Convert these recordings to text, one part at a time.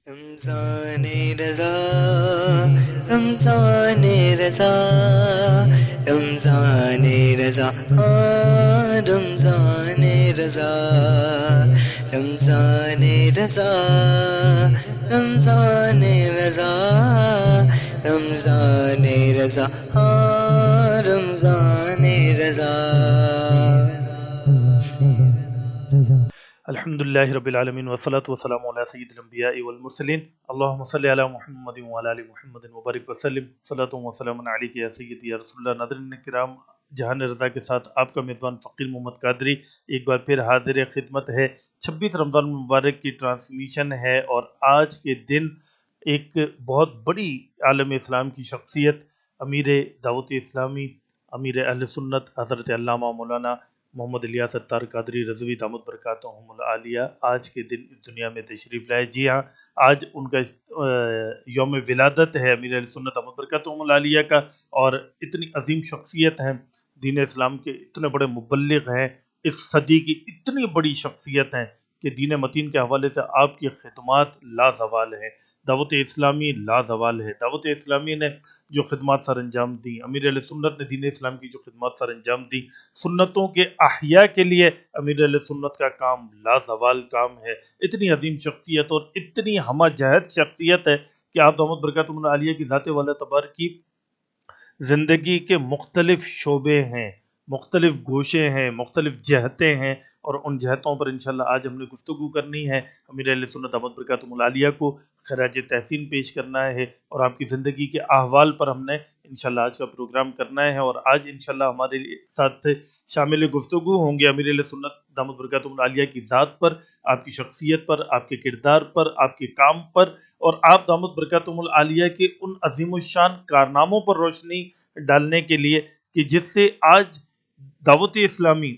رمضان رضا رمضان رضا رمضان رضا رمضان رضا رمضان رضا رمضان رضا رمضان رضا رمضان رضا الحمد للہ رب العالمین والصلاة والسلام علی سید الانبیاء والمرسلین اللہم صلی علی محمد وعلی آل محمد مبارک وسلم صلاۃ و سلام علیک یا سیدی یا رسول اللہ۔ ناظرین کرام، جہان رضا کے ساتھ آپ کا میزبان فقیر محمد قادری ایک بار پھر حاضر خدمت ہے۔ 26 رمضان مبارک کی ٹرانسمیشن ہے اور آج کے دن ایک بہت بڑی عالم اسلام کی شخصیت، امیر دعوت اسلامی، امیر اہل سنت حضرت علامہ مولانا محمد الیاس اتار قادری رضوی دامت برکاتہم العالیہ آج کے دن اس دنیا میں تشریف لائے۔ جی ہاں، آج ان کا یوم ولادت ہے امیر اہل سنت دامت برکاتہم العالیہ کا، اور اتنی عظیم شخصیت ہیں دین اسلام کے، اتنے بڑے مبلغ ہیں، اس صدی کی اتنی بڑی شخصیت ہیں کہ دین متین کے حوالے سے آپ کی خدمات لازوال ہیں۔ دعوت اسلامی لازوال ہے۔ دعوت اسلامی نے جو خدمات سر انجام دی، امیر علیہ سنت نے دین اسلام کی جو خدمات سر انجام دی، سنتوں کے احیاء کے لیے امیر علیہ سنت کا کام لازوال کام ہے۔ اتنی عظیم شخصیت اور اتنی ہمہ جہت شخصیت ہے کہ آپ دامت برکاتہم العالیہ کی ذات والا تبارک کی زندگی کے مختلف شعبے ہیں، مختلف گوشے ہیں، مختلف جہتیں ہیں، اور ان جہتوں پر انشاءاللہ آج ہم نے گفتگو کرنی ہے۔ امیر اہل سنت دامت برکاتہم العالیہ کو خراج تحسین پیش کرنا ہے اور آپ کی زندگی کے احوال پر ہم نے انشاءاللہ آج کا پروگرام کرنا ہے، اور آج انشاءاللہ ہمارے ساتھ شامل گفتگو ہوں گے امیر اہل سنت دامت برکاتہم العالیہ کی ذات پر، آپ کی شخصیت پر، آپ کے کردار پر، آپ کے کام پر، اور آپ دامت برکاتہم العالیہ کے ان عظیم الشان کارناموں پر روشنی ڈالنے کے لیے کہ جس سے آج دعوت اسلامی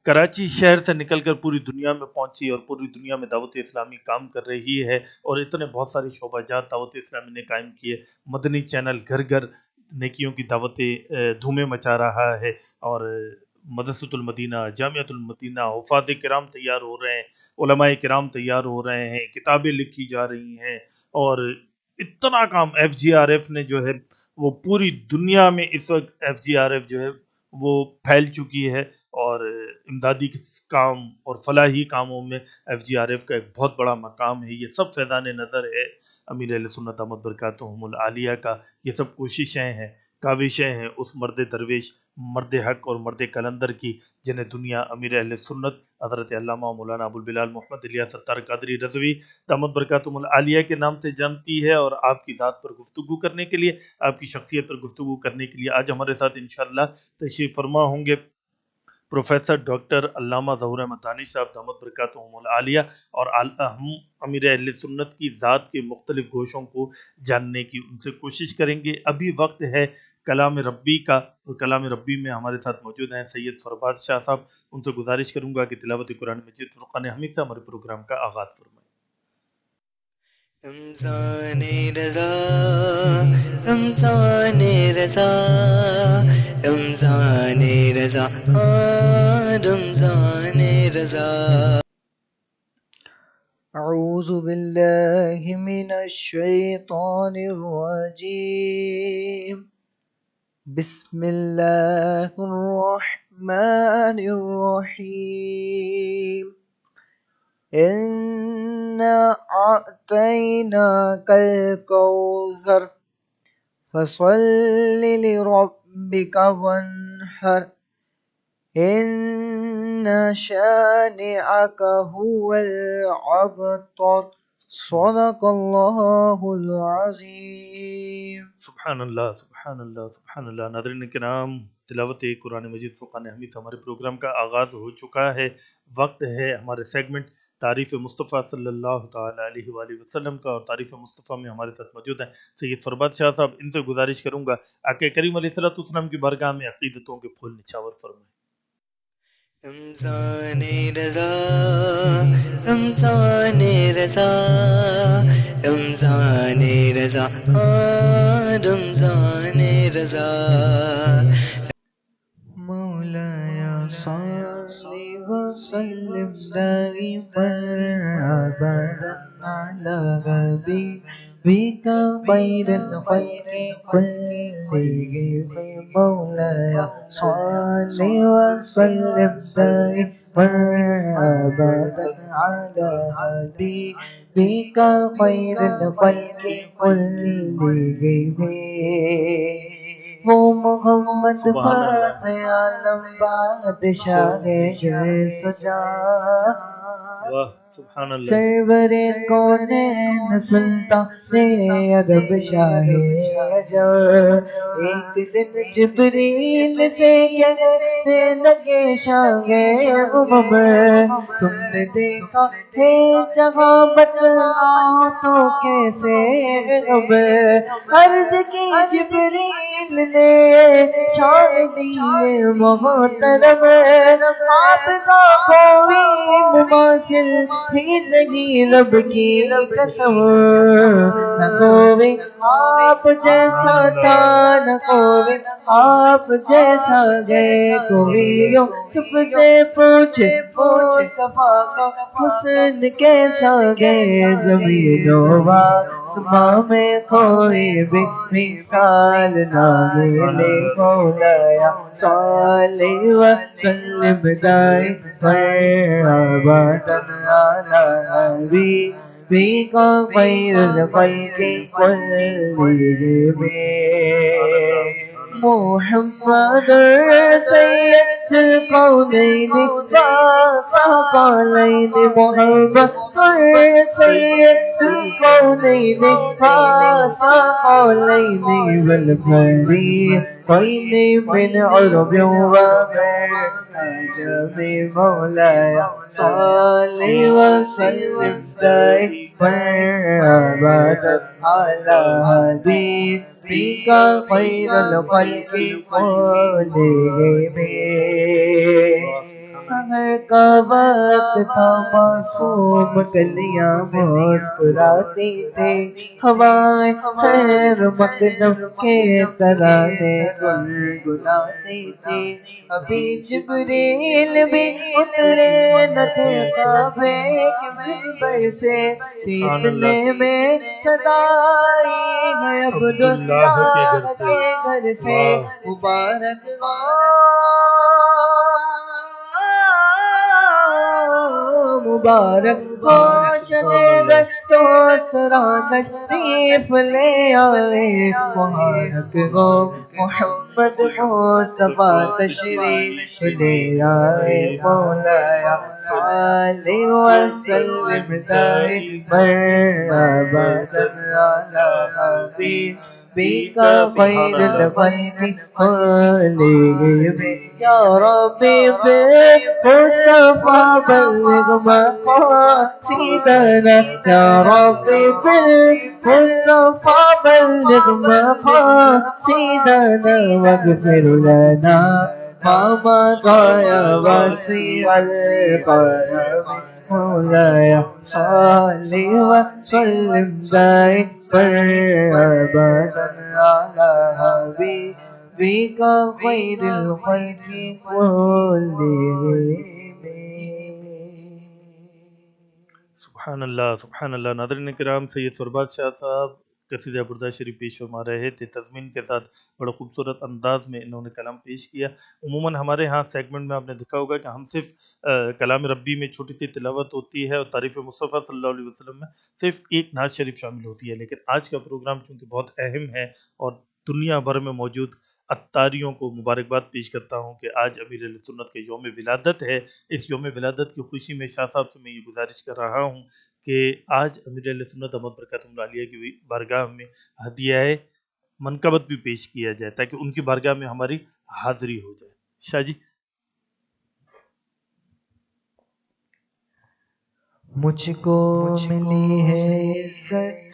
کراچی شہر سے نکل کر پوری دنیا میں پہنچی اور پوری دنیا میں دعوت اسلامی کام کر رہی ہے، اور اتنے بہت سارے شعبہ جات دعوت اسلامی نے قائم کیے۔ مدنی چینل گھر گھر نیکیوں کی دعوتیں دھومیں مچا رہا ہے، اور مدرسۃ المدینہ، جامعۃ المدینہ، حفاظ کرام تیار ہو رہے ہیں، علماء کرام تیار ہو رہے ہیں، کتابیں لکھی جا رہی ہیں، اور اتنا کام ایف جی آر ایف نے جو ہے وہ پوری دنیا میں اس وقت ایف جی آر ایف جو ہے وہ پھیل چکی ہے، اور امدادی کام اور فلاحی کاموں میں ایف جی آر ایف کا ایک بہت بڑا مقام ہے۔ یہ سب فیضان نظر ہے امیر اہل سنت دامت برکاتہم العالیہ کا، یہ سب کوششیں ہیں، کاوشیں ہیں اس مرد درویش، مرد حق اور مرد کلندر کی، جنہیں دنیا امیر اہل سنت حضرت علامہ مولانا ابو البلال محمد الیاس اتار قادری رضوی دامت برکاتہم العالیہ کے نام سے جانتی ہے۔ اور آپ کی ذات پر گفتگو کرنے کے لیے، آپ کی شخصیت پر گفتگو کرنے کے لیے آج ہمارے ساتھ انشاءاللہ تشریف فرما ہوں گے پروفیسر ڈاکٹر علامہ ظہور احمد دانش صاحب دامت برکاتہم العالیہ، اور ہم امیر اہل سنت کی ذات کے مختلف گوشوں کو جاننے کی ان سے کوشش کریں گے۔ ابھی وقت ہے کلام ربی کا، اور کلام ربی میں ہمارے ساتھ موجود ہیں سید فرباد شاہ صاحب۔ ان سے گزارش کروں گا کہ تلاوت قرآن مجید فرقان حمید سے ہمارے پروگرام کا آغاز فرمائیں۔ رمضان رضا رمضان رضا رمضان رضا رمضان رضا اعوذ باللہ من الشیطان الرجیم، بسم اللہ الرحمن الرحیم، اِنَّا أَعْطَيْنَاكَ الْكَوْثَرَ فَصَلِّ لِرَبِّكَ وَانْحَرْ إِنَّ شَانِئَكَ هُوَ الْأَبْتَرُ۔ صدق اللہ العظیم۔ سبحان اللہ، سبحان اللہ، سبحان اللہ۔ ناظرین کرام، تلاوت قرآن مجید فرقان حمید ہمارے پروگرام کا آغاز ہو چکا ہے۔ وقت ہے ہمارے سیگمنٹ تعریف مصطفیٰ صلی اللہ تعالی علیہ وآلہ وسلم کا، اور تعریف مصطفیٰ میں ہمارے ساتھ موجود ہیں سید فرباد شاہ صاحب۔ ان سے گزارش کروں گا آقا کریم علیہ السلام کی بارگاہ میں عقیدتوں کے پھول نچھاور فرمائیں۔ رمضان رضا رمضان رضا رمضان رضا رمضان رضا مولاي صل وسلم دائما ابدا على حبيبك خير الخلق كلهم مولاي صل وسلم دائما أبدا على حبيبك خير الخلق كلهم وہ محمد فاتح عالم بادشاہ سجا واہ سبحان اللہ سرور کونین سلطان عرب شاہ عجب ایک دن جبریل سے کہنے لگے شاہ امم تم نے دیکھا ہے جہاں بتلاؤ تو کیسے غم عرض کی جبریل نے شاہدی محترم آپ کا کوئی مماثل ہی نہیں رب کی قسم نہ کوئی آپ جیسا چاند کوئی آپ جیسا گئے کوئی یوسف سے پوچھے مصطفیٰ کا حسن کیسا گئے زمین و آسماں میں کوئی بھی مثال نہ ملے مولایا صلی وسلم دائما ابدا على حبيبك خير الخلق كلهم محمد سيد القولين والثقلين محمد سيد القولين والثقلين والفريقين من عرب ومن عجم مولاي صل وسلم دائما ابدا على حبيبك خير الخلق كلهم سحر کا وقت تھا معصوم کلیاں مسکراتی تھے ہوائیں خیر مقدم کے ترانے گنگناتی تھی ابھی جبریل بھی اترے نہ تھے کعبے کے منبر سے اتنے میں صدا آئی ہے عبداللہ کے گھر سے مبارک مبارک ہو شنیدش تو سرانش ریف لے آئے مبارک ہو محمد مصطفیٰ تشریف لے آئے مولایا صلی وسلم دائما ابدا على حبيبك خير الخلق كلهم يا ربي بالمصطفى بلغ مقاصدنا يا ربي بالمصطفى بلغ مقاصدنا واغفر لنا ما مضى يا واسع الكرم مولاي صل وسلم دائما ابدا على حبيبك خير الخلق كلهم سبحان اللہ ناظرین کرام سید فرباد شاہ صاحب قصیدہ بردہ شریف پیش فرما رہے تھے تضمین کے ساتھ بڑا خوبصورت انداز میں انہوں نے کلام پیش کیا عموماً ہمارے ہاں سیگمنٹ میں آپ نے دیکھا ہوگا کہ ہم صرف کلام ربی میں چھوٹی سی تلاوت ہوتی ہے اور تعریف مصطفیٰ صلی اللہ علیہ وسلم میں صرف ایک نعت شریف شامل ہوتی ہے لیکن آج کا پروگرام چونکہ بہت اہم ہے اور دنیا بھر میں موجود اتاریوں کو مبارکباد پیش کرتا ہوں کہ آج امیر اہل سنت کے یوم ولادت ہے اس یوم ولادت کی خوشی میں شاہ صاحب سے میں یہ گزارش کر رہا ہوں کہ آج امیر اہل سنت احمد برکاتہ عالیہ کی بارگاہ میں ہدیہ منقبت بھی پیش کیا جائے تاکہ ان کی بارگاہ میں ہماری حاضری ہو جائے شاہ جی مجھ کو ملی ہے عزت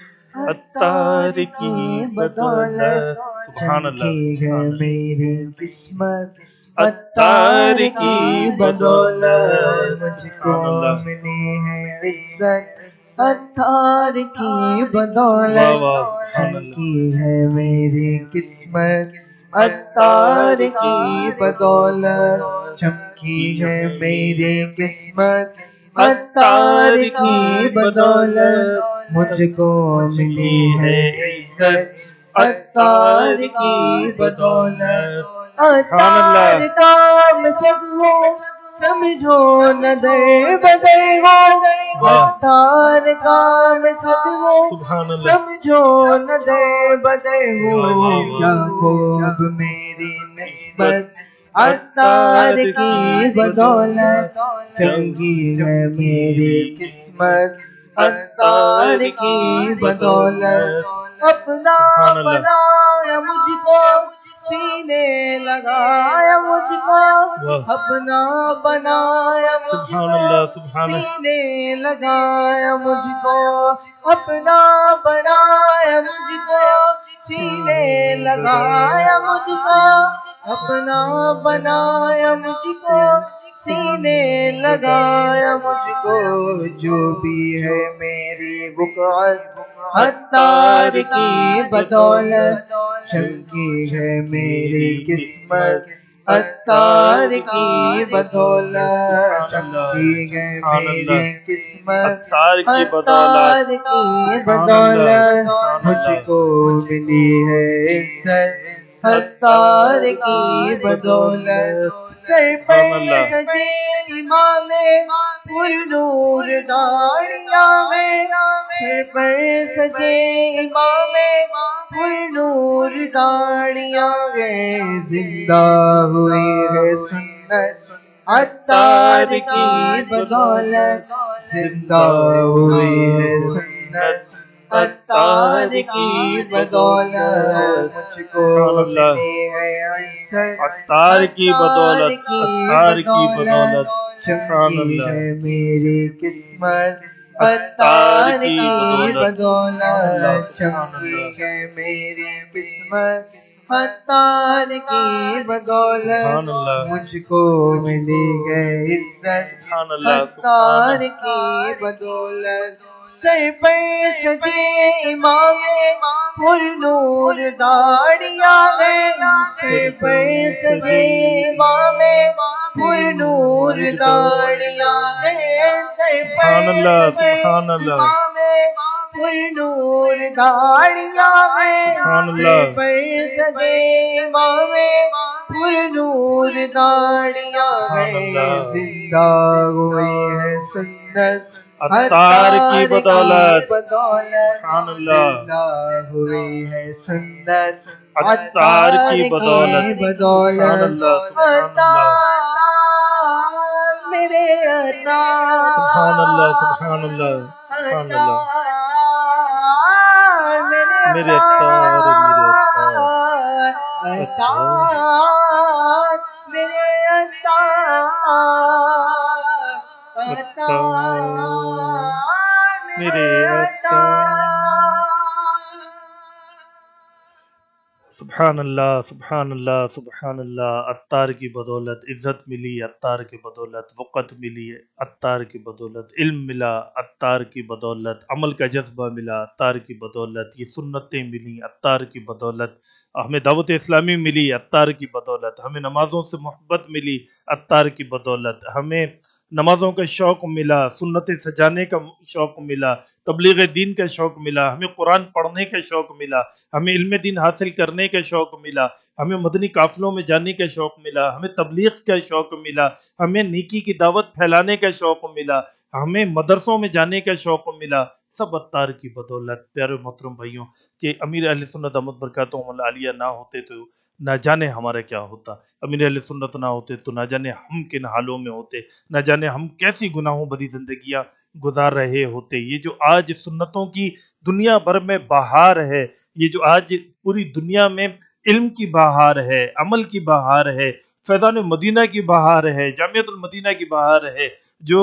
اتار کی بدولت سبحان اللہ ہے میری قسمت اتار کی بدولت مجھ کو ملی ہے عزت اتار کی بدولت چمکی ہے میری قسمت اتار کی بدولت چمکی ہے میری قسمت عطار کی بدولت مجھ کو ملی ہے عزت عطار کی بدولت عطار کا مسک ہو سمجھو نہ در بدر ہو عطار کا مسک ہو سمجھو نہ در بدر ہو کیا خوب میری نسبت عطار کی بدولت چمکی ہے میری قسمت عطار کی بدولت اپنا بنایا مجھ کو سینے لگایا مجھ کو اپنا بنایا مجھ کو سینے لگایا مجھ کو اپنا بنایا مجھ کو سینے لگایا مجھ کو اپنا بنایا مجھ کو سینے لگایا مجھ کو جو بھی ہے میری بقعت عطار کی بدولت چمکی ہے میری قسمت عطار کی بدولت چمکی ہے میری قسمت عطار کی بدولت مجھ کو ملی ہے عزت عطار کی بدولت سر پر سجے امام پر نور داڑیاں ہیں سر پر سجے امام پر نور داڑیاں ہیں زندہ ہوئی ہے سنت عطار کی بدولت زندہ ہوئی ہے سنت عطار کی بدولت مجھ کو ملی ہے عزت عطار کی بدولت عطار کی بدولت چمکی ہے میری قسمت عطار کی بدولت چمکی ہے میری قسمت عطار کی بدولت مجھ کو ملی ہے عزت عطار کی بدولت سر پر سجے امام پر نور داڑیاں ہیں سر پر سجے امام پر نور داڑیاں ہیں سر پر سجے امام پر نور داڑیاں ہیں سر پر سجے امام پر نور داڑیاں ہیں زندہ ہوئی ہے سنت عطار کی بدولت سبحان اللہ زندہ ہوئی ہے سنت عطار کی بدولت بدولت سبحان اللہ میرے سبحان اللہ سبحان اللہ سبحان اللہ میرے عطار میرے میرے سبحان اللہ سبحان اللہ سبحان اللہ عطار کی بدولت عزت ملی عطار کی بدولت وقت ملی عطار کی بدولت علم ملا عطار کی بدولت عمل کا جذبہ ملا عطار کی بدولت یہ سنتیں ملی عطار کی بدولت ہمیں دعوت اسلامی ملی عطار کی بدولت ہمیں نمازوں سے محبت ملی عطار کی بدولت ہمیں نمازوں کا شوق ملا سنتیں سجانے کا شوق ملا تبلیغ دین کا شوق ملا ہمیں قرآن پڑھنے کا شوق ملا ہمیں علم دین حاصل کرنے کا شوق ملا ہمیں مدنی قافلوں میں جانے کا شوق ملا ہمیں تبلیغ کا شوق ملا ہمیں نیکی کی دعوت پھیلانے کا شوق ملا ہمیں مدرسوں میں جانے کا شوق ملا سب عطار کی بدولت پیارے محترم بھائیوں کہ امیر اہل سنت دامت برکاتہم العالیہ نہ ہوتے تو نہ جانے ہمارا کیا ہوتا امیر اہل سنت نہ ہوتے تو نہ جانے ہم کن حالوں میں ہوتے نہ جانے ہم کیسی گناہوں بھری زندگیاں گزار رہے ہوتے یہ جو آج سنتوں کی دنیا بھر میں بہار ہے یہ جو آج پوری دنیا میں علم کی بہار ہے عمل کی بہار ہے فیضان مدینہ کی بہار ہے جامعۃ المدینہ کی بہار ہے جو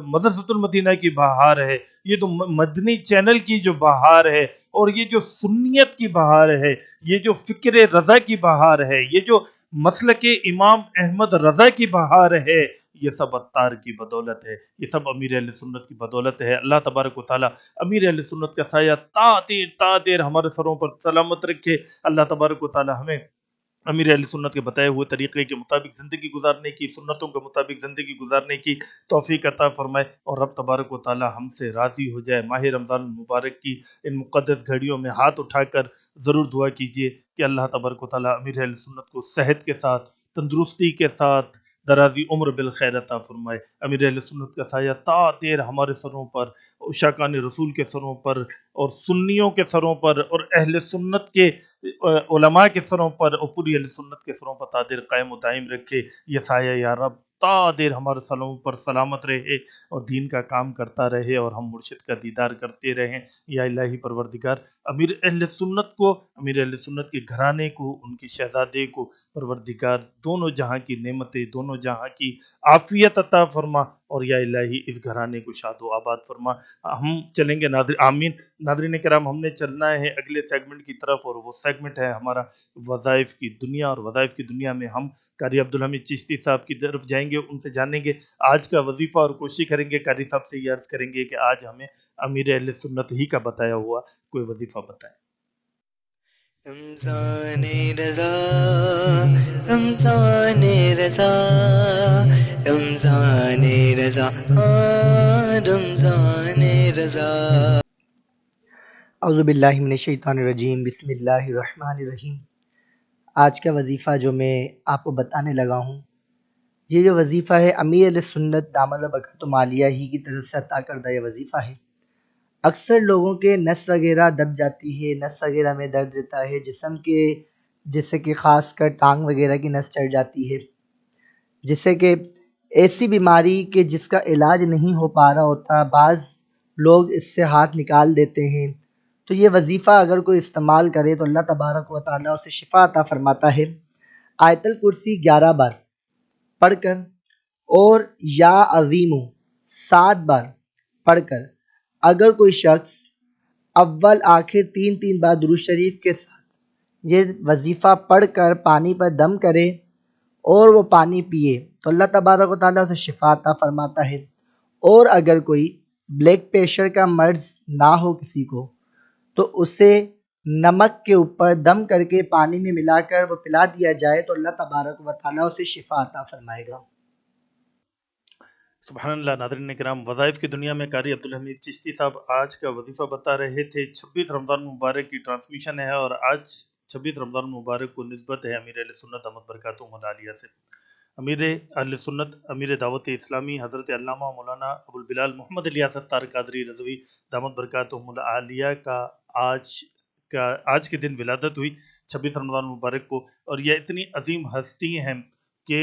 مدرسۃ المدینہ کی بہار ہے یہ تو مدنی چینل کی جو بہار ہے اور یہ جو سنیت کی بہار ہے یہ جو فکر رضا کی بہار ہے یہ جو مسلک امام احمد رضا کی بہار ہے یہ سب عطار کی بدولت ہے یہ سب امیر اہل سنت کی بدولت ہے اللہ تبارک و تعالی امیر اہل سنت کا سایہ تا دیر ہمارے سروں پر سلامت رکھے اللہ تبارک و تعالی ہمیں امیر اہل سنت کے بتائے ہوئے طریقے کے مطابق زندگی گزارنے کی، سنتوں کے مطابق زندگی گزارنے کی توفیق عطا فرمائے، اور رب تبارک و تعالی ہم سے راضی ہو جائے۔ ماہ رمضان المبارک کی ان مقدس گھڑیوں میں ہاتھ اٹھا کر ضرور دعا کیجیے کہ اللہ تبارک و تعالی امیر اہل سنت کو صحت کے ساتھ، تندرستی کے ساتھ، درازی عمر بالخیر عطا فرمائے۔ امیر اہل سنت کا سایہ تا دیر ہمارے سروں پر، عشاقان رسول کے سروں پر، اور سنیوں کے سروں پر، اور اہل سنت کے علماء کے سروں پر، اور پوری اہل سنت کے سروں پر تا دیر قائم و دائم رکھے۔ یہ سایہ یا رب تا دیر ہمارے سروں پر سلامت رہے اور دین کا کام کرتا رہے، اور ہم مرشد کا دیدار کرتے رہیں۔ یا الہی پروردگار، امیر اہل سنت کو، امیر اہل سنت کے گھرانے کو، ان کے شہزادے کو پروردگار دونوں جہاں کی نعمتیں، دونوں جہاں کی عافیت عطا فرما، اور یا الہی اس گھرانے کو شاد و آباد فرما۔ ہم چلیں گے آمین۔ ناظرین کرام، ہم نے چلنا ہے اگلے سیگمنٹ کی طرف، اور وہ سیگمنٹ ہے ہمارا وظائف کی دنیا، اور وظائف کی دنیا میں ہم قاری عبدالحمید چشتی صاحب کی طرف جائیں گے، ان سے جانیں گے آج کا وظیفہ، اور کوشش کریں گے قاری صاحب سے یہ عرض کریں گے کہ آج ہمیں امیر اہل سنت ہی کا بتایا ہوا کوئی وظیفہ بتائیں۔ رمضان رضا، رمضان رضا، رمضان رضا، رمضان رضا۔ اعوذ باللہ من الشیطان الرجیم، بسم اللہ الرحمن الرحیم۔ آج کا وظیفہ جو میں آپ کو بتانے لگا ہوں، یہ جو وظیفہ ہے امیر علیہ سنت دامت برکاتہ عالیہ ہی کی طرف سے عطا کردہ یہ وظیفہ ہے۔ اکثر لوگوں کے نس وغیرہ دب جاتی ہے، نس وغیرہ میں درد رہتا ہے جسم کے، جیسے کہ خاص کر ٹانگ وغیرہ کی نس چڑھ جاتی ہے، جسے کہ ایسی بیماری کہ جس کا علاج نہیں ہو پا رہا ہوتا، بعض لوگ اس سے ہاتھ نکال دیتے ہیں۔ تو یہ وظیفہ اگر کوئی استعمال کرے تو اللہ تبارک و تعالیٰ اسے شفا عطا فرماتا ہے۔ آیت الکرسی 11 بار پڑھ کر، اور یا عظیم 7 بار پڑھ کر، اگر کوئی شخص اول آخر 3 بار درود شریف کے ساتھ یہ وظیفہ پڑھ کر پانی پر دم کرے اور وہ پانی پیے تو اللہ تبارک و تعالیٰ اسے شفا عطا فرماتا ہے۔ اور اگر کوئی بلڈ پریشر کا مرض نہ ہو کسی کو، تو اسے نمک کے اوپر دم کر کے پانی میں ملا کر وہ پلا دیا جائے تو اللہ تبارک و تعالیٰ اسے شفا عطا فرمائے گا۔ سبحان اللہ۔ ناظرین کرام، وظائف کی دنیا میں قاری عبدالحمید چشتی صاحب آج کا وظیفہ بتا رہے تھے۔ 26 رمضان مبارک کی ٹرانسمیشن ہے، اور آج 26 رمضان مبارک کو نسبت ہے امیر اہل سنت دامت برکاتہم العالیہ سے۔ امیر اہل سنت، امیر دعوت اسلامی حضرت علامہ مولانا ابوالبلال محمد الیاس اتار قادری رضوی دامت برکاتہم العالیہ کا آج کے دن ولادت ہوئی 26 رمضان مبارک کو، اور یہ اتنی عظیم ہستی ہیں کہ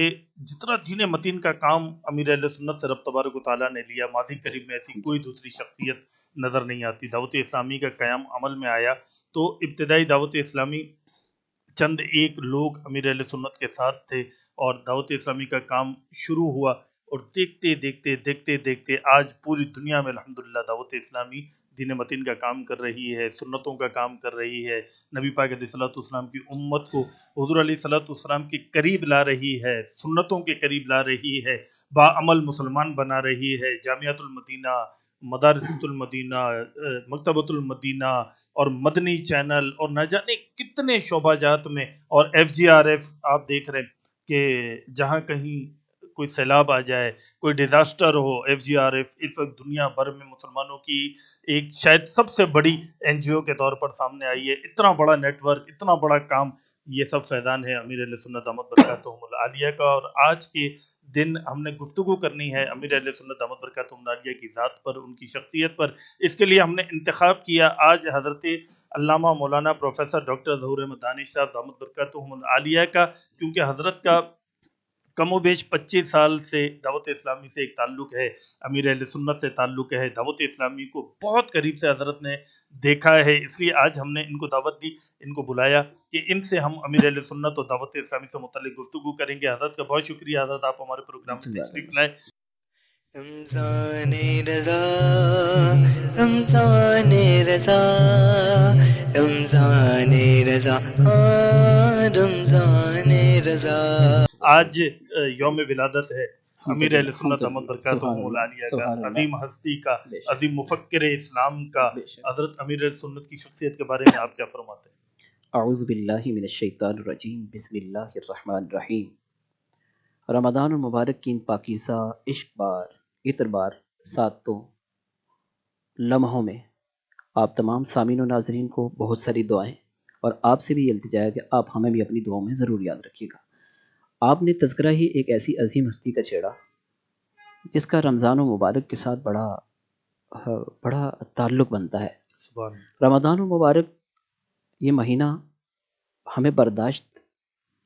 جتنا دین متین کا کام امیر اہل سنت سے رب تبارک و تعالیٰ نے لیا، ماضی قریب میں ایسی کوئی دوسری شخصیت نظر نہیں آتی۔ دعوت اسلامی کا قیام عمل میں آیا تو ابتدائی دعوت اسلامی چند ایک لوگ امیر اہل سنت کے ساتھ تھے، اور دعوت اسلامی کا کام شروع ہوا، اور دیکھتے دیکھتے آج پوری دنیا میں الحمدللہ دعوت اسلامی دین متین کا کام کر رہی ہے، سنتوں کا کام کر رہی ہے، نبی پاک علیہ الصلوۃ والسلام کی امت کو حضور علیہ الصلوۃ والسلام کے قریب لا رہی ہے، سنتوں کے قریب لا رہی ہے، باعمل مسلمان بنا رہی ہے۔ جامعۃ المدینہ، مدارس المدینہ، مکتبۃ المدینہ، اور مدنی چینل، اور نہ جانے کتنے شعبہ جات میں، اور FGRF آپ دیکھ رہے ہیں کہ جہاں کہیں کوئی سیلاب آ جائے، کوئی ڈیزاسٹر ہو، FGRF اس وقت دنیا بھر میں مسلمانوں کی ایک شاید سب سے بڑی NGO کے طور پر سامنے آئی ہے۔ اتنا بڑا نیٹ ورک، اتنا بڑا کام، یہ سب فیضان ہے امیر اہل سنت دامت برکاتہم العالیہ کا۔ اور آج کے دن ہم نے گفتگو کرنی ہے امیر اہل سنت دامت برکاتہم العالیہ کی ذات پر، ان کی شخصیت پر۔ اس کے لیے ہم نے انتخاب کیا آج حضرت علامہ مولانا پروفیسر ڈاکٹر ظہور احمد دانش صاحب دامت برکاتہم العالیہ کا، کیونکہ حضرت کا کم و بیش 25 سال سے دعوت اسلامی سے ایک تعلق ہے، امیر اہل سنت سے تعلق ہے، دعوت اسلامی کو بہت قریب سے حضرت نے دیکھا ہے، اس لیے آج ہم نے ان کو دعوت دی، ان کو بلایا کہ ان سے ہم امیر اہل سنت اور دعوت اسلامی سے متعلق گفتگو کریں گے۔ حضرت کا بہت شکریہ، حضرت آپ ہمارے پروگرام میں تشریف لائے۔ رمضان رضا، رمضان رضا، رمضان رضا، رمضان رضا۔ آج یوم ولادت ہے امیر اہل سنت دامت برکاتہم العالیہ کا، عظیم ہستی کا، عظیم مفکر اسلام کا۔ حضرت امیر اہل سنت کی شخصیت کے بارے میں آپ کیا فرماتے ہیں؟ اعوذ باللہ من الشیطان الرجیم، بسم اللہ الرحمن الرحیم۔ رمضان المبارک کی ان پاکیزہ عشق بار عطر بار ساتوں لمحوں میں آپ تمام سامعین و ناظرین کو بہت ساری دعائیں، اور آپ سے بھی یہ التجا ہے کہ آپ ہمیں بھی اپنی دعاؤں میں ضرور یاد رکھیے گا۔ آپ نے تذکرہ ہی ایک ایسی عظیم ہستی کا چھیڑا جس کا رمضان المبارک کے ساتھ بڑا تعلق بنتا ہے۔ سبحان رمضان المبارک یہ مہینہ ہمیں برداشت،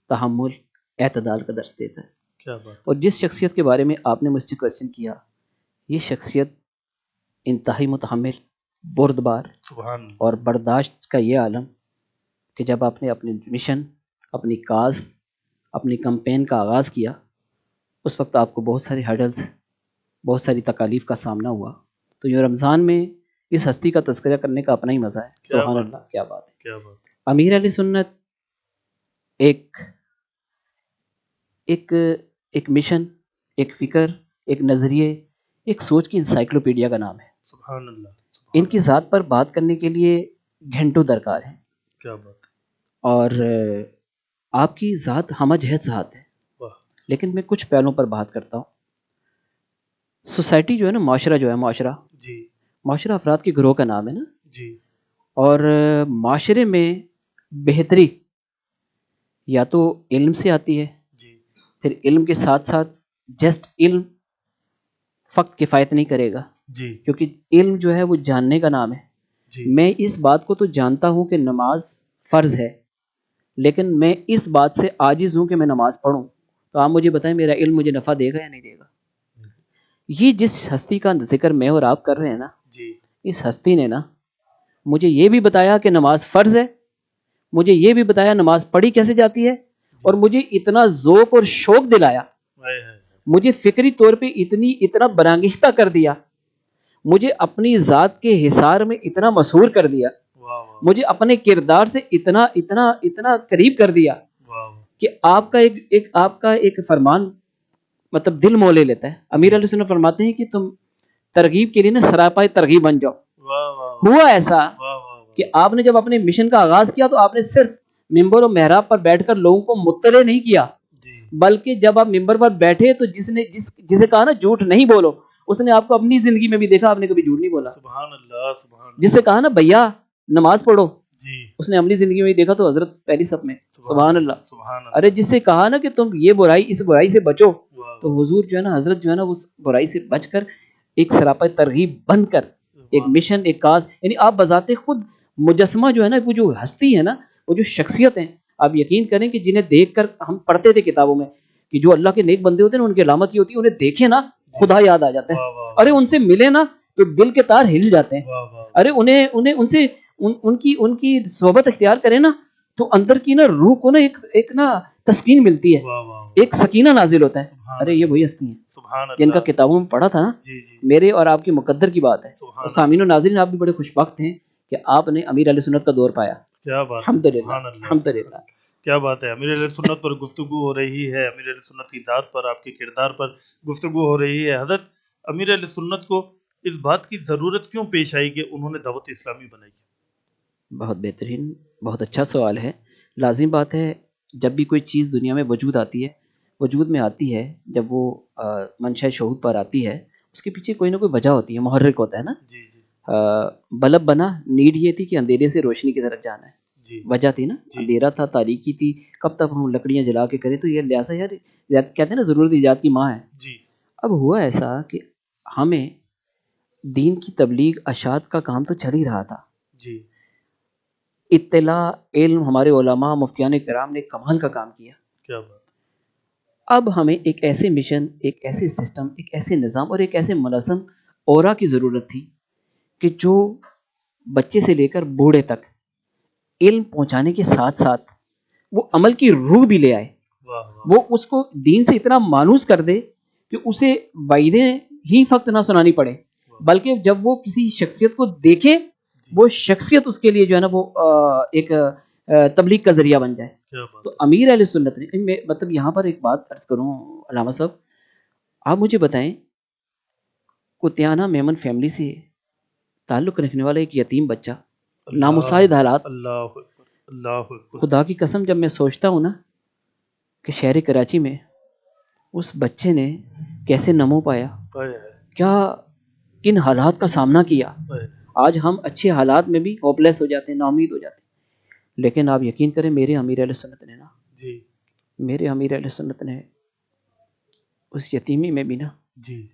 تحمل، اعتدال کا درس دیتا ہے، کیا بات، اور جس شخصیت کے بارے میں آپ نے مجھ سے کوشچن کیا، یہ شخصیت انتہائی متحمل، بردبار سبحان اللہ، اور برداشت کا یہ عالم کہ جب آپ نے اپنے مشن، اپنی کاز، اپنی کمپین کا آغاز کیا، اس وقت آپ کو بہت ساری ہرڈلز، بہت ساری تکالیف کا سامنا ہوا۔ تو یہ رمضان میں اس ہستی کا تذکرہ کرنے کا اپنا ہی مزہ ہے۔ کیا سبحان بات اللہ، کیا بات ہے۔ کیا بات، امیر علیہ سنت ایک مشن، ایک فکر، ایک نظریے، ایک سوچ کی انسائکلوپیڈیا کا نام ہے۔ سبحان اللہ، ان کی ذات پر بات کرنے کے لیے گھنٹوں درکار ہیں، کیا بات، اور آپ کی ذات ہمہ جہت ذات ہے، واہ، لیکن میں کچھ پہلوؤں پر بات کرتا ہوں۔ سوسائٹی جو ہے نا، معاشرہ جو ہے، جی معاشرہ افراد کے گروہ کا نام ہے نا، جی اور معاشرے میں بہتری یا تو علم سے آتی ہے، جی پھر علم کے ساتھ ساتھ جسٹ علم فقط کفایت نہیں کرے گا، جی کیونکہ علم جو ہے وہ جاننے کا نام ہے۔ جی، میں اس بات کو تو جانتا ہوں کہ نماز فرض ہے، لیکن میں اس بات سے عاجز ہوں کہ میں نماز پڑھوں۔ تو آپ مجھے بتائیں میرا علم مجھے نفع دے گا یا نہیں دے گا؟ یہ جس ہستی کا ذکر میں اور آپ کر رہے ہیں نا، جی اس ہستی نے نا مجھے یہ بھی بتایا کہ نماز فرض ہے، مجھے یہ بھی بتایا نماز پڑھی کیسے جاتی ہے، اور مجھے اتنا ذوق اور شوق دلایا، ہائے ہائے، مجھے فکری طور پہ اتنا برانگیختہ کر دیا، مجھے اپنی ذات کے حصار میں اتنا مسحور کر دیا، واہ واہ مجھے اپنے کردار سے اتنا قریب کر دیا واہ، کہ آپ کا ایک فرمان مطلب دل مولے لیتا ہے۔ امیر علیہ سنت فرماتے ہیں کہ تم ترغیب کے لیے نا سراپا ترغیب بن جاؤ۔ واہ واہ، ہوا ایسا واہ واہ، کہ آپ نے جب اپنے مشن کا آغاز کیا تو آپ نے صرف ممبر و محراب پر بیٹھ کر لوگوں کو مطلع نہیں کیا، جی بلکہ جب آپ ممبر پر بیٹھے تو جسے کہا نا جھوٹ نہیں بولو، اس نے آپ کو اپنی زندگی میں بھی دیکھا، آپ نے کبھی جھوٹ نہیں بولا۔ سبحان اللہ، سبحان اللہ، جس سے کہا نا بھیا نماز پڑھو، جی اس نے اپنی زندگی میں دیکھا تو حضرت پہلی صف میں۔ سبحان اللہ۔ سبحان اللہ، ارے جس سے کہا نا کہ تم اس برائی سے بچو، واہ تو حضور جو ہے نا، حضرت جو ہے نا، اس برائی سے بچ کر ایک سراپا ترغیب بن کر ایک مشن، ایک کاز، یعنی آپ بذات خود مجسمہ جو ہے نا، وہ جو ہستی ہے نا، وہ جو شخصیت ہیں، آپ یقین کریں کہ جنہیں دیکھ کر ہم پڑھتے تھے کتابوں میں کہ جو اللہ کے نیک بندے ہوتے ہیں نا، ان کی علامت یہ ہوتی ہے، انہیں دیکھے نا خدا یاد آ جاتا ہے۔ واہ واہ، ارے ان سے ملے نا تو دل کے تار ہل جاتے ہیں۔ واہ واہ، ارے انہیں ان کی صحبت اختیار کریں نا تو اندر کی نا روح کو نا ایک نا تسکین ملتی ہے، واہ واہ، ایک سکینہ نازل ہوتا ہے۔ سبحان ارے یہ وہی ہستی ہیں سبحان جن کا اللہ، کتابوں میں پڑھا تھا نا، جی جی، میرے اور آپ کی مقدر کی بات ہے۔ سبحان اور سامعین و ناظرین، آپ بھی بڑے خوش بخت ہیں کہ آپ نے امیر علیہ سنت کا دور پایا۔ کیا بات ہے، الحمدللہ، سبحان اللہ، الحمدللہ۔ کیا بات ہے۔ امیر علیہ سنت پر گفتگو ہو رہی ہے، امیر علیہ سنت کی ذات پر، آپ کے کردار پر گفتگو ہو رہی ہے۔ حضرت امیر علیہ سنت کو اس بات کی ضرورت کیوں پیش آئی کہ انہوں نے دعوت اسلامی بنائی؟ بہت بہترین، بہت اچھا سوال ہے۔ لازم بات ہے، جب بھی کوئی چیز دنیا میں وجود میں آتی ہے، جب وہ منشاء شہود پر آتی ہے، اس کے پیچھے کوئی نہ کوئی وجہ ہوتی ہے، محرک ہوتا ہے نا۔ جی جی بلب بنا، نیڈ یہ تھی کہ اندھیرے سے روشنی کی طرف جانا ہے، جی وجہ تھی نا، جی، اندھیرا تھا، تاریکی تھی، کب تک ہم لکڑیاں جلا کے کریں، تو یہ لہٰذا یار کہتے ہیں نا ضرورت ایجاد کی ماں ہے۔ جی اب ہوا ایسا کہ ہمیں دین کی تبلیغ اشاعت کا کام تو چل ہی رہا تھا، جی، اطلاع، علم، ہمارے علماء مفتیان کرام نے کمال کا کام کیا۔ کیا بات، اب ہمیں ایک ایسے مشن، ایک ایسے سسٹم، ایک ایسے نظام اور ایک ایسے منظم اورا کی ضرورت تھی کہ جو بچے سے لے کر بوڑھے تک علم پہنچانے کے ساتھ ساتھ وہ عمل کی روح بھی لے آئے، واہ واہ، وہ اس کو دین سے اتنا مانوس کر دے کہ اسے وعیدیں ہی فقط نہ سنانی پڑے، بلکہ جب وہ کسی شخصیت کو دیکھے، وہ شخصیت اس کے لیے جو ہے نا وہ ایک تبلیغ کا ذریعہ بن جائے۔ کیا بات، تو امیر اہل سنت نے، مطلب یہاں پر ایک بات عرض کروں علامہ صاحب، آپ مجھے بتائیں، کتیانہ میمن فیملی سے تعلق رکھنے والا ایک یتیم بچہ، نامساعد حالات، اللہ اکبر، اللہ اکبر. خدا کی قسم جب میں سوچتا ہوں نا کہ شہر کراچی میں اس بچے نے کیسے نمو پایا، کیا کن حالات کا سامنا کیا. آج ہم اچھے حالات میں بھی ہوپلیس ہو جاتے ہیں، نا امید ہو جاتے ہیں، لیکن آپ یقین کریں میرے امیر اہل سنت نے نا، جی میرے امیر اہل سنت نے اس یتیمی میں بھی نا، جی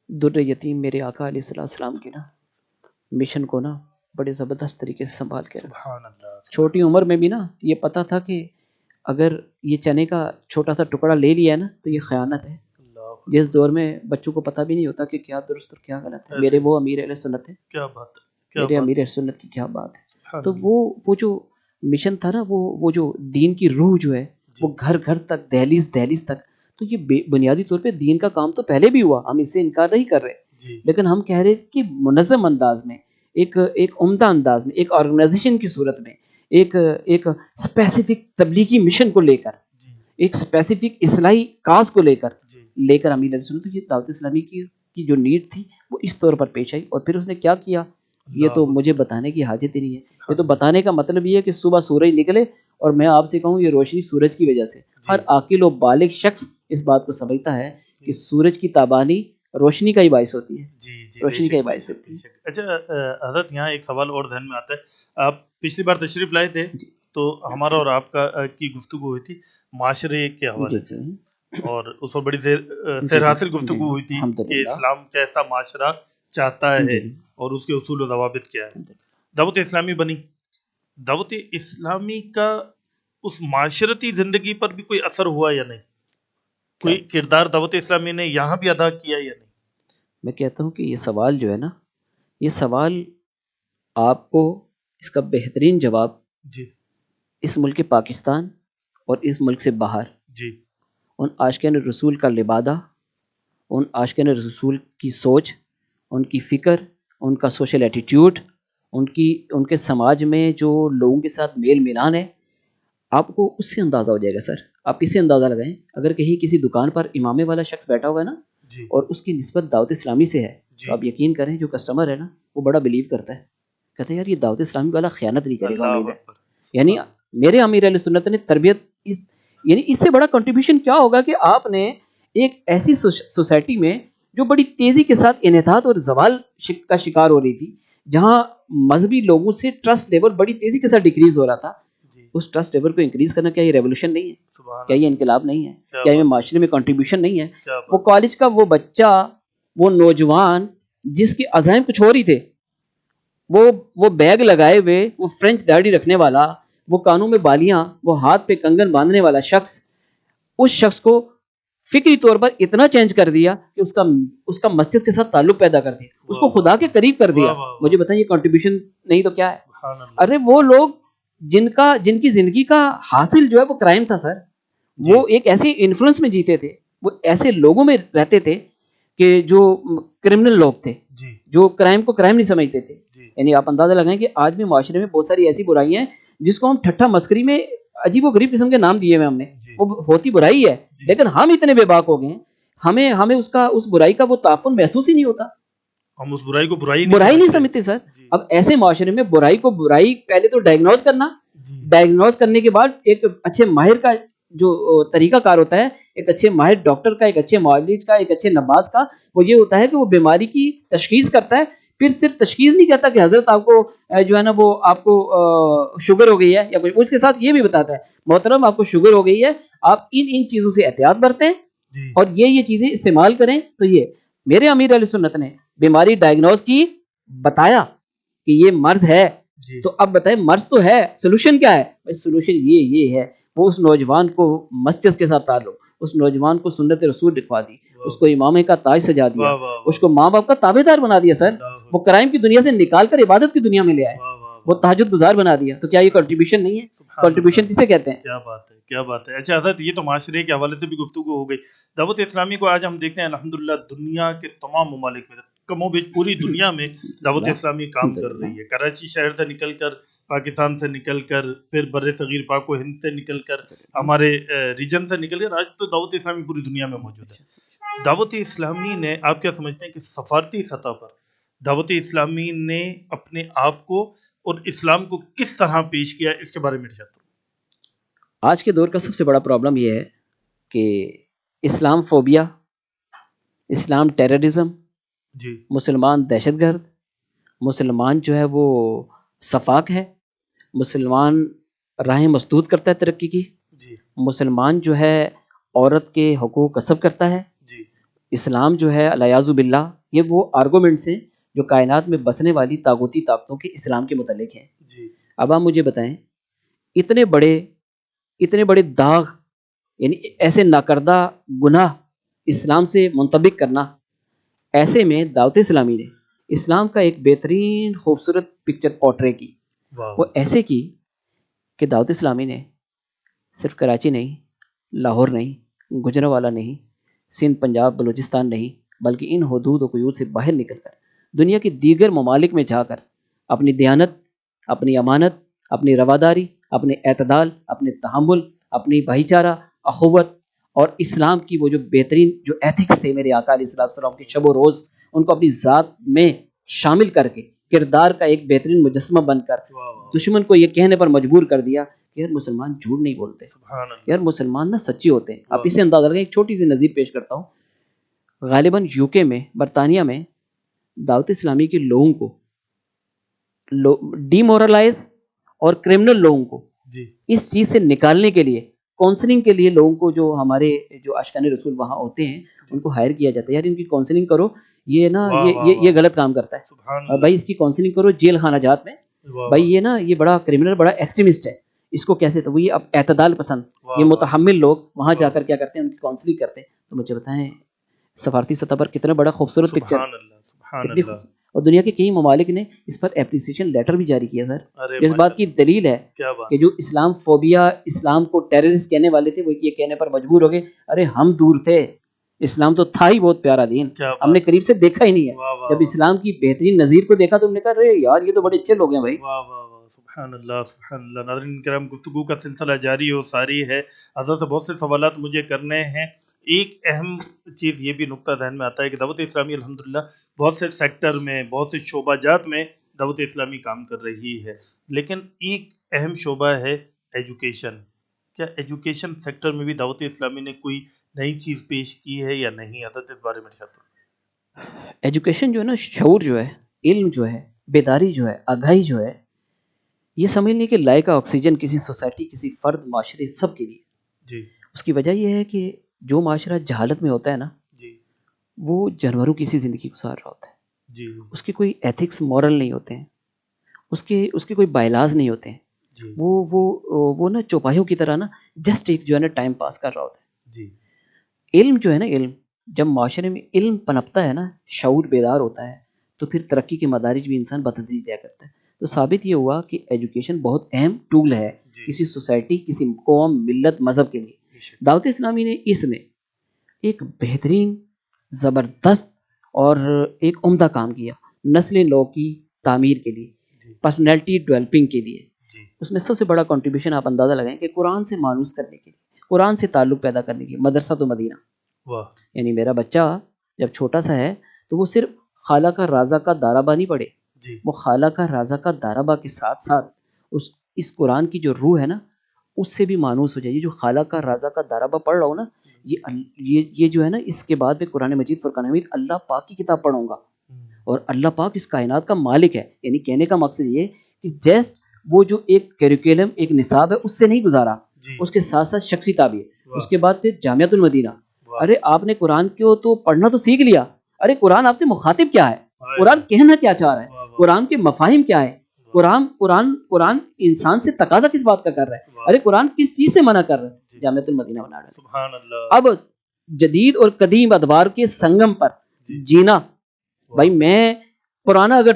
در یتیم میرے آقا علیہ السلام کے نا مشن کو نا بڑے زبردست طریقے سے سنبھال کے رکھا. سبحان اللہ. چھوٹی عمر میں بھی نا یہ پتا تھا کہ اگر یہ چنے کا چھوٹا سا ٹکڑا لے لیا نا تو یہ خیانت ہے. اللہ جس دور میں بچوں کو پتہ بھی نہیں ہوتا کہ کیا درست اور کیا غلط ہے، میرے وہ امیر اہل سنت ہے، کیا بات ہے، کیا میرے بات امیر اہل سنت کی کیا بات ہے. سبحان تو اللہ. وہ جو مشن تھا نا، وہ جو دین کی روح جو ہے وہ گھر گھر تک، دہلیز تک. تو یہ بنیادی طور پہ دین کا کام تو پہلے بھی ہوا، ہم اس سے انکار نہیں کر رہے، جی لیکن ہم کہہ رہے کہ منظم انداز میں، ایک عمدہ انداز میں، ایک آرگنائزیشن کی صورت میں، ایک اسپیسیفک تبلیغی مشن کو لے کر، جی ایک اسپیسیفک اصلاحی کاز کو لے جی کر امیر علیہ سنت. یہ دعوت اسلامی کی جو نیڈ تھی وہ اس طور پر پیش آئی، اور پھر اس نے کیا کیا یہ تو مجھے بتانے کی حاجت ہی نہیں ہے. یہ تو بتانے کا مطلب یہ ہے کہ صبح سورج نکلے اور میں آپ سے کہوں یہ روشنی سورج کی وجہ سے، ہر عاقل و بالغ شخص اس بات کو سمجھتا ہے کہ سورج کی تابانی روشنی کا ہی باعث ہوتی ہے، جی جی روشنی کا ہی باعث ہوتی ہے. اچھا حضرت، یہاں ایک سوال اور ذہن میں آتا ہے. آپ پچھلی بار تشریف لائے تھے تو ہمارا اور آپ کی گفتگو ہوئی تھی معاشرے کے حوالے سے، اور اس پر بڑی سیر حاصل گفتگو ہوئی تھی کہ اسلام کیسا معاشرہ چاہتا ہے اور اس کے اصول و ضوابط کیا ہے. دعوت اسلامی بنی، دعوت اسلامی کا اس معاشرتی زندگی پر بھی کوئی اثر ہوا یا نہیں؟ کوئی کردار دعوت اسلامی نے یہاں بھی ادا کیا یا نہیں؟ میں کہتا ہوں کہ یہ سوال جو ہے نا، یہ سوال آپ کو اس کا بہترین جواب جی اس ملک پاکستان اور اس ملک سے باہر جی ان عاشقین رسول کا لبادہ، ان عاشقین رسول کی سوچ، ان کی فکر، ان کا سوشل ایٹیٹیوڈ، ان کے سماج میں جو لوگوں کے ساتھ میل میلان ہے، آپ کو اس سے اندازہ ہو جائے گا. سر آپ اس سے اندازہ لگائیں، اگر کہیں کسی دکان پر امامے والا شخص بیٹھا ہوا ہے نا جی اور اس کی نسبت دعوت اسلامی سے ہے، تو آپ یقین کریں جو کسٹمر ہے نا وہ بڑا بلیو کرتا ہے، کہتے ہیں یار یہ دعوت اسلامی والا خیانت نہیں کرے گا، امید ہے. یعنی میرے امیر علیہ سنت نے تربیت یعنی اس سے بڑا کنٹریبیوشن کیا ہوگا کہ آپ نے ایک ایسی سوسائٹی میں جو بڑی تیزی کے ساتھ انحطاط اور زوال کا شکار ہو رہی تھی، جہاں مذہبی لوگوں سے ٹرسٹ لیول بڑی تیزی کے ساتھ ڈکریز ہو رہا تھا، اس ٹرسٹ لیول کو انکریز کرنا کیا یہ ریولوشن نہیں ہے؟ کیا یہ انقلاب نہیں ہے؟ کیا یہ معاشرے میں کنٹریبیوشن نہیں ہے؟ وہ کالج کا وہ بچہ، وہ نوجوان جس کے عزائم کچھ اور ہی تھے، وہ بیگ لگائے ہوئے، وہ فرینچ داڑھی رکھنے والا، وہ کانوں میں بالیاں، وہ ہاتھ پہ کنگن باندھنے والا شخص، اس شخص کو فکری طور پر اتنا چینج کر دیا کہ اس کا مسجد کے ساتھ تعلق پیدا کر دیا، اس کو خدا کے قریب کر دیا. مجھے بتائیں یہ کنٹریبیوشن نہیں تو کیا ہے؟ ارے وہ لوگ جن کی زندگی کا حاصل جو ہے وہ کرائم تھا سر، وہ ایک ایسے انفلوئنس میں جیتے تھے، وہ ایسے لوگوں میں رہتے تھے کہ جو کرمنل لوگ تھے، جو کرائم کو کرائم نہیں سمجھتے تھے. یعنی آپ اندازہ لگائیں کہ آج بھی معاشرے میں بہت ساری ایسی برائیاں ہیں جس کو ہم ٹھٹھا مسکری میں عجیب و غریب قسم کے نام دیے ہوئے ہم نے، وہ ہوتی برائی ہے، لیکن ہم اتنے بے باک ہو گئے ہیں، ہمیں اس برائی کا وہ تعفن محسوس ہی نہیں ہوتا، ہم اس برائی کو برائی نہیں سمجھتے سر. اب ایسے معاشرے میں برائی کو برائی پہلے تو ڈائگنوز کرنا، ڈائگنوز کرنے کے بعد ایک اچھے ماہر کا جو طریقہ کار ہوتا ہے، ایک اچھے ماہر ڈاکٹر کا، ایک اچھے معالج کا، ایک اچھے نباز کا، وہ یہ ہوتا ہے کہ وہ بیماری کی تشخیص کرتا ہے. پھر صرف تشخیص نہیں کرتا کہ حضرت آپ کو جو ہے نا وہ آپ کو شوگر ہو گئی ہے، یا اس کے ساتھ یہ بھی بتاتا ہے محترم آپ کو شوگر ہو گئی ہے، آپ ان چیزوں سے احتیاط برتیں اور یہ چیزیں استعمال کریں. تو یہ میرے امیر علیہ سنت نے بیماری ڈائگنوز کی، بتایا کہ یہ مرض ہے، تو اب بتائیں مرض تو ہے، سولوشن کیا ہے؟ سولوشن یہ ہے، وہ اس نوجوان کو مسجد کے ساتھ تعلق، اس نوجوان کو سنت رسول دکھوا دی، اس کو امامے کا تاج سجا دیا، اس کو ماں باپ کا تابع دار بنا دیا سر، وہ کرائم کی دنیا سے نکال کر عبادت کی دنیا میں لے آئے، وہ تہجد گزار بنا دیا. تو کیا یہ کنٹریبیوشن نہیں ہے؟ کنٹریبیوشن کسے کہتے ہیں؟ کیا بات ہے، کیا بات ہے. اچھا حضرت، یہ تو معاشرے کے حوالے سے بھی گفتگو ہو گئی. دعوت اسلامی کو آج ہم دیکھتے ہیں الحمدللہ دنیا کے تمام ممالک میں، کم و بیش پوری دنیا میں دعوت اسلامی کام کر رہی ہے. کراچی شہر سے نکل کر، پاکستان سے نکل کر، پھر بر صغیر پاک و ہند سے نکل کر، ہمارے ریجن سے نکل کر، آج تو دعوت اسلامی پوری دنیا میں موجود ہے. دعوت اسلامی نے، آپ کیا سمجھتے ہیں کہ سفارتی سطح پر دعوت اسلامی نے اپنے آپ کو اور اسلام کو کس طرح پیش کیا، اس کے بارے میں ارشاد فرمائیں۔ آج کے دور کا سب سے بڑا پرابلم یہ ہے کہ اسلام فوبیا، اسلام ٹیررزم، جی مسلمان دہشت گرد، مسلمان جو ہے وہ سفاک ہے، مسلمان راہیں مسدود کرتا ہے ترقی کی، جی مسلمان جو ہے عورت کے حقوق غصب کرتا ہے، جی اسلام جو ہے الیاذ باللہ، یہ وہ آرگومنٹس ہیں جو کائنات میں بسنے والی طاغوتی طاقتوں کے اسلام کے متعلق ہیں۔ جی اب آپ مجھے بتائیں، اتنے بڑے داغ، یعنی ایسے ناکردہ گناہ اسلام سے منطبق کرنا، ایسے میں دعوت اسلامی نے اسلام کا ایک بہترین خوبصورت پکچر پورٹرے کی۔ واہ وہ ایسے کی کہ دعوت اسلامی نے صرف کراچی نہیں، لاہور نہیں، گجرانوالہ نہیں، سندھ پنجاب بلوچستان نہیں، بلکہ ان حدود و قیود سے باہر نکل کر دنیا کے دیگر ممالک میں جا کر اپنی دیانت، اپنی امانت، اپنی رواداری، اپنے اعتدال، اپنے تحمل، اپنی بھائی چارہ، اخوت اور اسلام کی وہ جو بہترین جو ایتھکس تھے میرے آقا علیہ السلام کے شب و روز، ان کو اپنی ذات میں شامل کر کے کردار کا ایک بہترین مجسمہ بن کر دشمن کو یہ کہنے پر مجبور کر دیا کہ یار مسلمان جھوٹ نہیں بولتے، سبحان اللہ۔ یار مسلمان نا سچے ہوتے ہیں۔ آپ اسے اندازہ لگیں، ایک چھوٹی سی نظیر پیش کرتا ہوں۔ غالباً یو کے میں، برطانیہ میں دعوت اسلامی کے لوگوں کو ڈی مورلائز اور کرمنل لوگوں کو جی اس چیز سے نکالنے کے لیے، کاؤنسلنگ کے لیے لوگوں کو، جو ہمارے جو عاشقان رسول وہاں ہوتے ہیں ان کو ہائر کیا جاتا ہے، یار ان کی کاؤنسلنگ کرو، یہ نا واہ واہ یہ واہ، غلط کام کرتا ہے، سبحان اور بھائی اس کی کاؤنسلنگ کرو جیل خانہ جات میں، واہ بھائی یہ نا یہ بڑا کرمنل، بڑا ایکسٹریمسٹ ہے، اس کو کیسے، تو وہ یہ اعتدال پسند، واہ یہ واہ، متحمل لوگ وہاں جا کر کیا کرتے ہیں، ان کی کاؤنسلنگ کرتے ہیں۔ تو مجھے بتائیں سفارتی سطح پر کتنا بڑا خوبصورت پکچر، سبحان اللہ سبحان اتنی اللہ۔ اور دنیا کے کئی ممالک نے اس پر اپریسیشن لیٹر بھی جاری کیا سر۔ ارے اس بات کی دلیل ہے کیا بات، کہ جو اسلام فوبیا، اسلام کو ٹیررسٹ کہنے والے تھے، وہ یہ کہنے پر مجبور ہو گئے ارے ہم دور تھے، اسلام تو تھا ہی بہت پیارا دین، کیا ہم نے بات، قریب سے دیکھا ہی نہیں ہے۔ واہ واہ جب واہ، اسلام کی بہترین نظیر کو دیکھا تو ہم نے کہا ارے یار یہ تو بڑے اچھے لوگ ہیں بھائی۔ واہ واہ واہ، سبحان اللہ سبحان اللہ۔ ناظرین کرام، گفتگو کا سلسلہ جاری و ساری ہے، حضرت سے بہت سے سوالات مجھے کرنے ہیں۔ ایک اہم چیز یہ بھی نقطہ ذہن میں آتا ہے کہ دعوت اسلامی الحمدللہ بہت سے سیکٹر میں، بہت سے شعبہ جات میں دعوت اسلامی کام کر رہی ہے، لیکن ایک اہم شعبہ ہے ایجوکیشن۔ کیا ایجوکیشن سیکٹر میں بھی دعوت اسلامی نے کوئی نئی چیز پیش کی ہے یا نہیں؟ حضرت اس بارے میں ارشاد فرمائیں۔ ایجوکیشن جو ہے نا، شعور جو ہے، علم جو ہے، بیداری جو ہے، آگاہی جو ہے، یہ سمجھنے کہ لائق کا آکسیجن کسی سوسائٹی، کسی فرد، معاشرے، سب کے لیے۔ جی اس کی وجہ یہ ہے کہ جو معاشرہ جہالت میں ہوتا ہے نا، جی وہ جانوروں کی سی زندگی گزار رہا ہوتا ہے، جی اس کے کوئی ایتھکس مورل نہیں ہوتے ہیں، اس کے کوئی بائلاز نہیں ہوتے ہیں، جی وہ نا چوپایوں کی طرح نا جسٹ ایک جو ہے نا ٹائم پاس کر رہا ہوتا ہے۔ جی علم جو ہے نا، علم جب معاشرے میں علم پنپتا ہے نا، شعور بیدار ہوتا ہے، تو پھر ترقی کے مدارج بھی انسان بتدریج طے کرتا ہے۔ تو ثابت یہ ہوا کہ ایجوکیشن بہت اہم ٹول ہے جی کسی سوسائٹی، کسی قوم، ملت، مذہب کے لیے۔ بے شک، دعوت اسلامی نے اس میں ایک بہترین، زبردست اور ایک عمدہ کام کیا نسل نو کی تعمیر کے لیے، جی پرسنالٹی ڈیولپنگ کے لیے۔ جی اس میں سب سے بڑا کنٹریبیوشن آپ اندازہ لگائیں کہ قرآن سے مانوس کرنے کے لیے، قرآن سے تعلق پیدا کرنے کے لیے، مدرسہ تو مدینہ۔ واہ، یعنی میرا بچہ جب چھوٹا سا ہے تو وہ صرف خالہ کا رازہ کا دارابا نہیں پڑھے، جی وہ خالہ کا رازہ کا دارابا کے ساتھ ساتھ اس قرآن کی جو روح ہے نا، اس سے بھی مانوس ہو جائے۔ یہ جو خالہ کا رازہ کا دارابا پڑھ رہا ہوں نا، یہ جو ہے نا، اس کے بعد میں قرآن مجید، فرقان حمید، اللہ پاک کی کتاب پڑھوں گا، اور اللہ پاک اس کائنات کا مالک ہے۔ یعنی کہنے کا مقصد یہ کہ جسٹ وہ جو ایک کیریکولم، ایک نصاب ہے، اس سے نہیں گزارا، جی اس کے ساتھ ساتھ شخصی تعبیر، واہ، اس کے بعد پھر جامعۃ المدینہ۔ واہ، ارے آپ نے قرآن کو تو پڑھنا تو سیکھ لیا، ارے قرآن آپ سے مخاطب کیا ہے، ہائے، قرآن کہنا کیا چاہ رہا ہے، واہ، واہ، قرآن کے مفاہیم کیا ہے، قرآن انسان سے تقاضا کس بات کا کر رہا ہے، واہ، ارے قرآن کس چیز سے منع کر رہا جی، ہے، جامعۃ المدینہ بنا رہا ہے۔ سبحان اللہ، اب جدید اور قدیم ادوار کے سنگم پر جی، جینا، واہ، بھائی میں پرانا اگر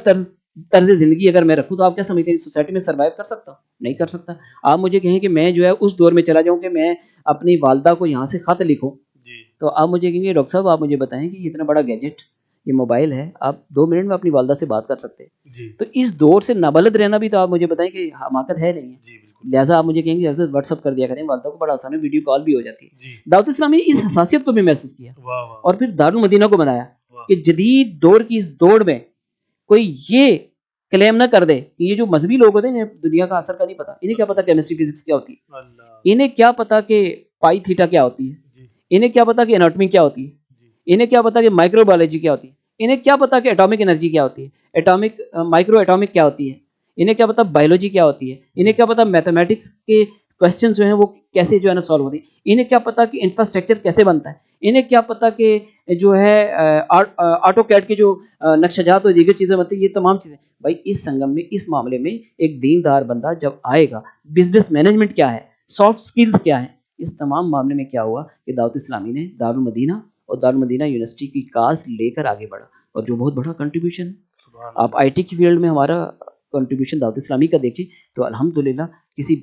طرز زندگی اگر میں رکھوں تو آپ کیا سمجھتے ہیں سوسائٹی میں سروائیو کر سکتا ہوں؟ نہیں کر سکتا۔ آپ مجھے کہیں کہ میں جو ہے اس دور میں چلا جاؤں کہ میں اپنی والدہ کو یہاں سے خط لکھوں، جی تو آپ مجھے کہیں گے ڈاکٹر صاحب آپ مجھے بتائیں کہ یہ اتنا بڑا گیجٹ، یہ موبائل ہے، آپ 2 منٹ میں اپنی والدہ سے بات کر سکتے ہیں، جی تو اس دور سے نابلد رہنا بھی تو آپ مجھے بتائیں کہ حماقت ہے نہیں ہے؟ جی بالکل، لہٰذا آپ مجھے کہیں گے حضرت واٹس اپ کر دیا کریں، والدہ کو بڑا آسان ہے، ویڈیو کال بھی ہو جاتی ہے۔ جی دعوت اسلامی نے اس حساسیت کو بھی محسوس کیا واہ واہ، اور پھر دارالمدینہ کو بنایا واہ، کہ جدید دور کی اس دوڑ میں کوئی یہ کلیم نہ کر دے کہ یہ جو مذہبی لوگ ہوتے ہیں انہیں دنیا کا اثر کا نہیں پتا، انہیں کیا پتا کیمسٹری فزکس کیا ہوتی ہے، اللہ انہیں کیا پتا کہ پائی تھیٹا کیا ہوتی ہے، جی انہیں کیا پتا کہ اناٹمی کیا ہوتی ہے، جی انہیں کیا پتا کہ مائکرو بایولوجی کیا ہوتی ہے، انہیں کیا پتا کہ ایٹامک انرجی کیا ہوتی ہے، ایٹامک مائکرو ایٹامک کیا ہوتی ہے، انہیں کیا پتا بایولوجی کیا ہوتی ہے، انہیں کیا پتا میتھمیٹکس کے کوشچن جو ہیں وہ کیسے جو ہے نا سالو ہوتی ہیں، انہیں کیا پتا کہ انفراسٹرکچر کیسے بنتا ہے، انہیں کیا پتا کہ جو ہے آٹو کیڈ کے جو نقشہ جات اور دیگر چیزیں بنتی ہیں، یہ تمام چیزیں بھائی اس سنگم میں اس معاملے میں ایک دیندار بندہ جب آئے گا، بزنس مینجمنٹ کیا ہے، سافٹ سکلز کیا ہے، اس تمام معاملے میں کیا ہوا کہ دعوت اسلامی نے دارالمدینہ اور دارالمدینہ یونیورسٹی کی کاز لے کر آگے بڑھا، اور جو بہت بڑا کنٹریبیوشن ہے۔ سبحان آپ آئی ٹی کی فیلڈ میں ہمارا کنٹریبیوشن دعوت اسلامی کا دیکھیں تو الحمدللہ کسی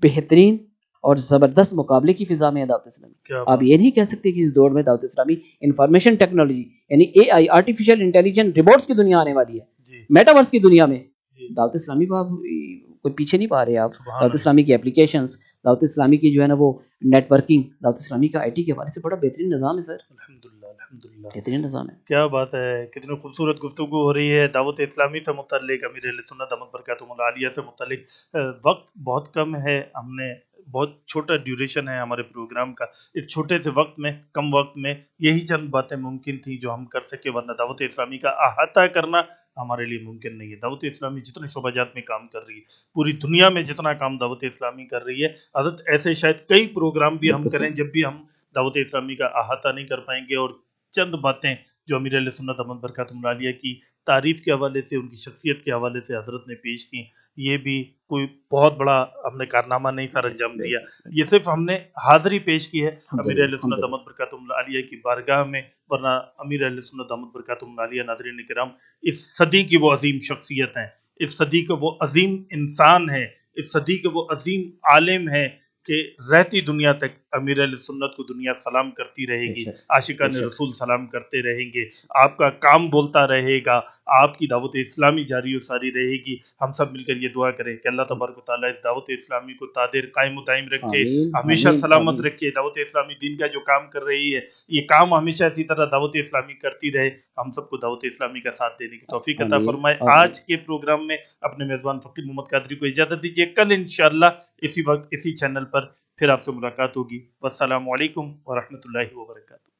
بہترین اور زبردست مقابلے کی فضا میں ہے دعوت اسلامی۔ کیا آپ یہ نہیں کہہ سکتے کہ اس دور میں دعوت اسلامی انفارمیشن ٹیکنالوجی یعنی اے آئی آرٹیفیشل انٹیلیجنٹ روبوٹس کی دنیا آنے والی ہے، جی میٹاورس کی دنیا میں جی دعوت اسلامی کو آپ کوئی پیچھے نہیں پا رہے آپ۔ سبحان دعوت اللہ اسلامی کی اپلیکیشنز، دعوت اسلامی کی جو ہے نا وہ نیٹ ورکنگ، دعوت اسلامی کا آئی ٹی کے حوالے سے بڑا بہترین نظام ہے سر، الحمدللہ الحمدللہ بہترین نظام ہے۔ کیا بات ہے، کتنی خوبصورت گفتگو ہو رہی ہے دعوت اسلامی سے متعلق، امیر اہل سنت دامت برکاتہم العالیہ سے متعلق۔ وقت بہت کم ہے، ہم نے بہت چھوٹا ڈیوریشن ہے ہمارے پروگرام کا، اس چھوٹے سے وقت میں کم وقت میں یہی چند باتیں ممکن تھیں جو ہم کر سکے، ورنہ دعوت اسلامی کا احاطہ کرنا ہمارے لیے ممکن نہیں ہے۔ دعوت اسلامی جتنے شعبہ جات میں کام کر رہی ہے، پوری دنیا میں جتنا کام دعوت اسلامی کر رہی ہے، حضرت ایسے شاید کئی پروگرام بھی ہم بالکل کریں سر، جب بھی ہم دعوت اسلامی کا احاطہ نہیں کر پائیں گے، اور چند باتیں جو امیر اہل سنت دامت برکاتہم العالیہ کی تعریف کے حوالے سے، ان کی شخصیت کے حوالے سے حضرت نے پیش کی، یہ بھی کوئی بہت بڑا ہم نے کارنامہ نہیں سر انجام دیا، یہ صرف ہم نے حاضری پیش کی ہے امیر اہل سنت دامت برکاتہم العالیہ کی بارگاہ میں، ورنہ امیر اہل سنت دامت برکاتہم العالیہ ناظرین کرام اس صدی کی وہ عظیم شخصیت ہیں، اس صدی کا وہ عظیم انسان ہے، اس صدی کا وہ عظیم عالم ہے کہ رہتی دنیا تک امیر اہل سنت کو دنیا سلام کرتی رہے بے گی، شک عاشقان بے شک، رسول سلام کرتے رہیں گے، آپ کا کام بولتا رہے گا، آپ کی دعوت اسلامی جاری و ساری رہے گی۔ ہم سب مل کر یہ دعا کریں کہ اللہ تبارک و تعالیٰ اس دعوت اسلامی کو تادر قائم و دائم رکھے، آمین ہمیشہ آمین سلامت آمین، رکھے، دعوت اسلامی دین کا جو کام کر رہی ہے یہ کام ہمیشہ اسی طرح دعوت اسلامی کرتی رہے، ہم سب کو دعوت اسلامی کا ساتھ دینے کی توفیق عطا آمین فرمائے۔ آمین، آج کے پروگرام میں اپنے میزبان فقیر محمد قادری کو اجازت دیجیے، کل انشاءاللہ اسی وقت اسی چینل پر پھر آپ سے ملاقات ہوگی۔ والسلام علیکم ورحمۃ اللہ وبرکاتہ۔